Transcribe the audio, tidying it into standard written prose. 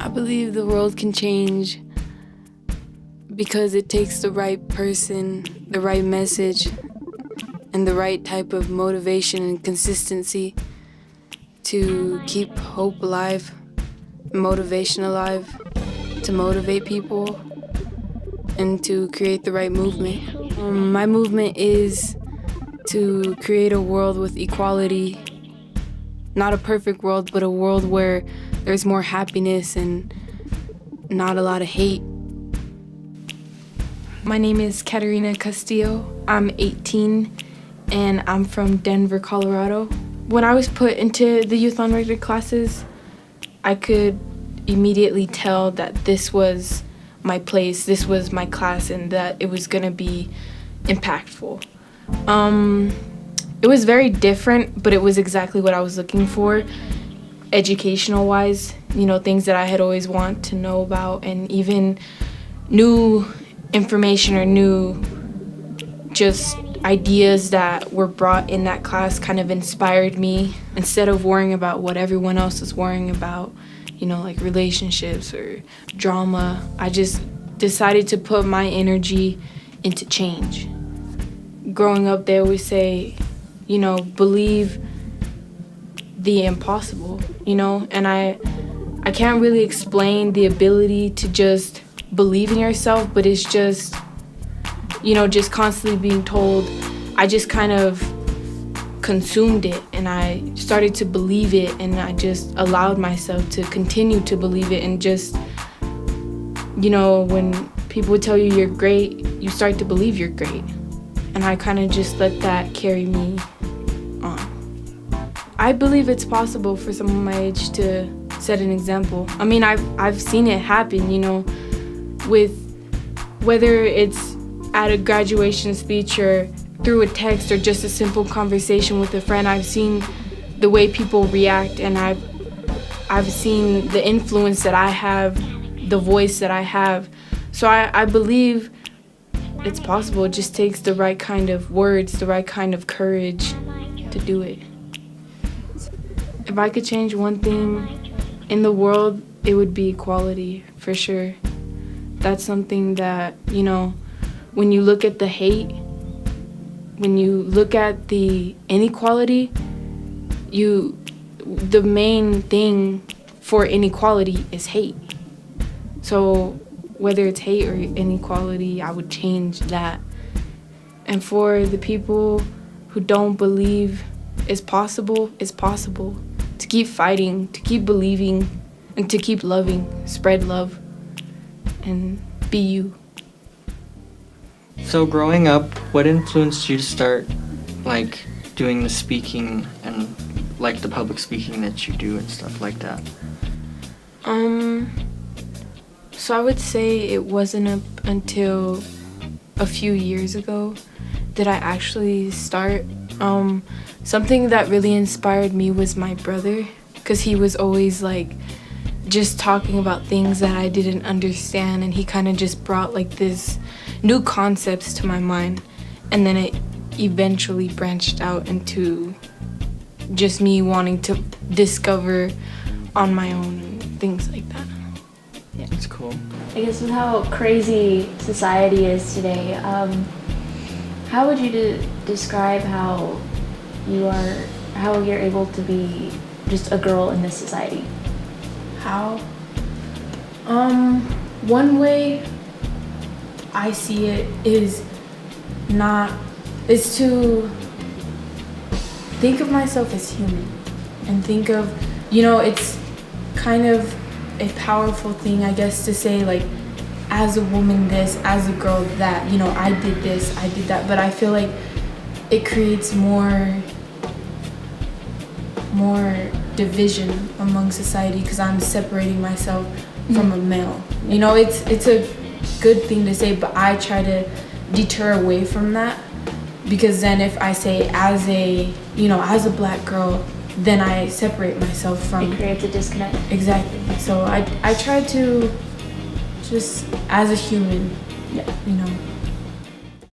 I believe the world can change because it takes the right person, the right message, and the right type of motivation and consistency to keep hope alive, motivation alive, to motivate people, and to create the right movement. My movement is to create a world with equality, not a perfect world, but a world where there's more happiness and not a lot of hate. My name is Katerina Castillo. I'm 18 and I'm from Denver, Colorado. When I was put into the youth unrealistic classes, I could immediately tell that this was my place, this was my class, and that it was gonna be impactful. It was very different, but it was exactly what I was looking for, educational-wise, things that I had always wanted to know about, and even new information or new just ideas that were brought in that class kind of inspired me. Instead of worrying about what everyone else was worrying about, like relationships or drama, I just decided to put my energy into change. Growing up, they always say, believe the impossible, and I can't really explain the ability to just believe in yourself, but it's just, just constantly being told. I just kind of consumed it and I started to believe it, and I just allowed myself to continue to believe it, and just, when people would tell you you're great, you start to believe you're great. And I kind of just let that carry me on. I believe it's possible for someone my age to set an example. I mean, I've seen it happen, with whether it's at a graduation speech or through a text or just a simple conversation with a friend. I've seen the way people react, and I've seen the influence that I have, the voice that I have. So I believe it's possible. It just takes the right kind of words, the right kind of courage to do it. If I could change one thing in the world, it would be equality, for sure. That's something that, when you look at the hate, when you look at the inequality, the main thing for inequality is hate. So whether it's hate or inequality, I would change that. And for the people who don't believe it's possible, to keep fighting, to keep believing, and to keep loving, spread love, and be you. So growing up, what influenced you to start doing the speaking and the public speaking that you do and stuff like that? So I would say it wasn't up until a few years ago that I actually start. Something that really inspired me was my brother, because he was always just talking about things that I didn't understand, and he kind of just brought this new concepts to my mind, and then it eventually branched out into just me wanting to discover on my own and things like that. Yeah. That's cool. I guess with how crazy society is today, how would you describe how you're able to be just a girl in this society? How? One way I see it is to think of myself as human, and think of, it's kind of a powerful thing, I guess, to say as a woman this, as a girl that, I did this, I did that, but I feel like it creates more division among society, because I'm separating myself from a male. It's a good thing to say, but I try to deter away from that, because then if I say as a black girl, then I separate myself from... It creates a disconnect. Exactly. So I try to just, as a human,